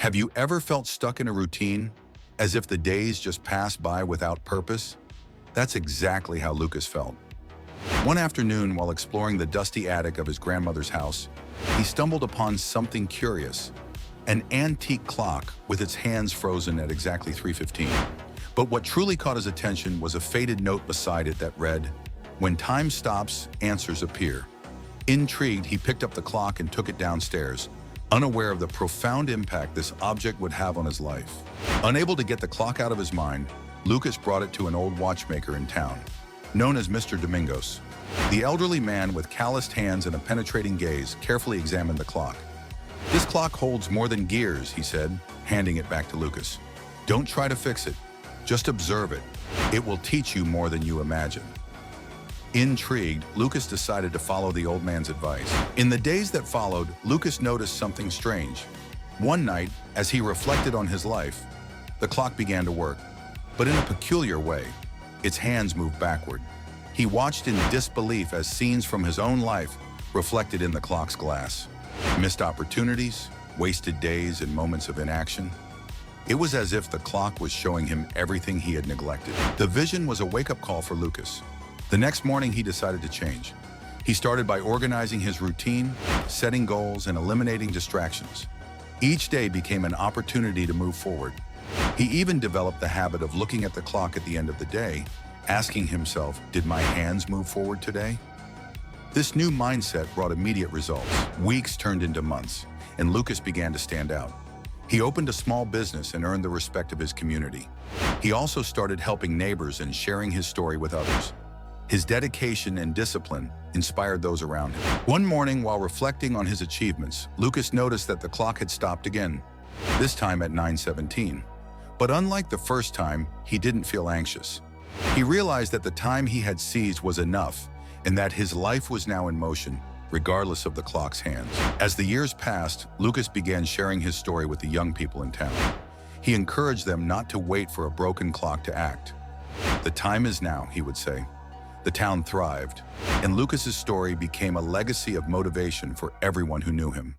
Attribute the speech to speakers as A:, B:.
A: Have you ever felt stuck in a routine, as if the days just passed by without purpose? That's exactly how Lucas felt. One afternoon, while exploring the dusty attic of his grandmother's house, he stumbled upon something curious, an antique clock with its hands frozen at exactly 3:15. But what truly caught his attention was a faded note beside it that read, "When time stops, answers appear." Intrigued, he picked up the clock and took it downstairs, unaware of the profound impact this object would have on his life. Unable to get the clock out of his mind, Lucas brought it to an old watchmaker in town, known as Mr. Domingos. The elderly man, with calloused hands and a penetrating gaze, carefully examined the clock. "This clock holds more than gears," he said, handing it back to Lucas. "Don't try to fix it. Just observe it. It will teach you more than you imagine." Intrigued, Lucas decided to follow the old man's advice. In the days that followed, Lucas noticed something strange. One night, as he reflected on his life, the clock began to work, but in a peculiar way. Its hands moved backward. He watched in disbelief as scenes from his own life reflected in the clock's glass. Missed opportunities, wasted days, and moments of inaction. It was as if the clock was showing him everything he had neglected. The vision was a wake-up call for Lucas. The next morning, he decided to change. He started by organizing his routine, setting goals, and eliminating distractions. Each day became an opportunity to move forward. He even developed the habit of looking at the clock at the end of the day, asking himself, "Did my hands move forward today?" This new mindset brought immediate results. Weeks turned into months, and Lucas began to stand out. He opened a small business and earned the respect of his community. He also started helping neighbors and sharing his story with others. His dedication and discipline inspired those around him. One morning, while reflecting on his achievements, Lucas noticed that the clock had stopped again, this time at 9:17. But unlike the first time, he didn't feel anxious. He realized that the time he had seized was enough and that his life was now in motion, regardless of the clock's hands. As the years passed, Lucas began sharing his story with the young people in town. He encouraged them not to wait for a broken clock to act. "The time is now," he would say. The town thrived, and Lucas's story became a legacy of motivation for everyone who knew him.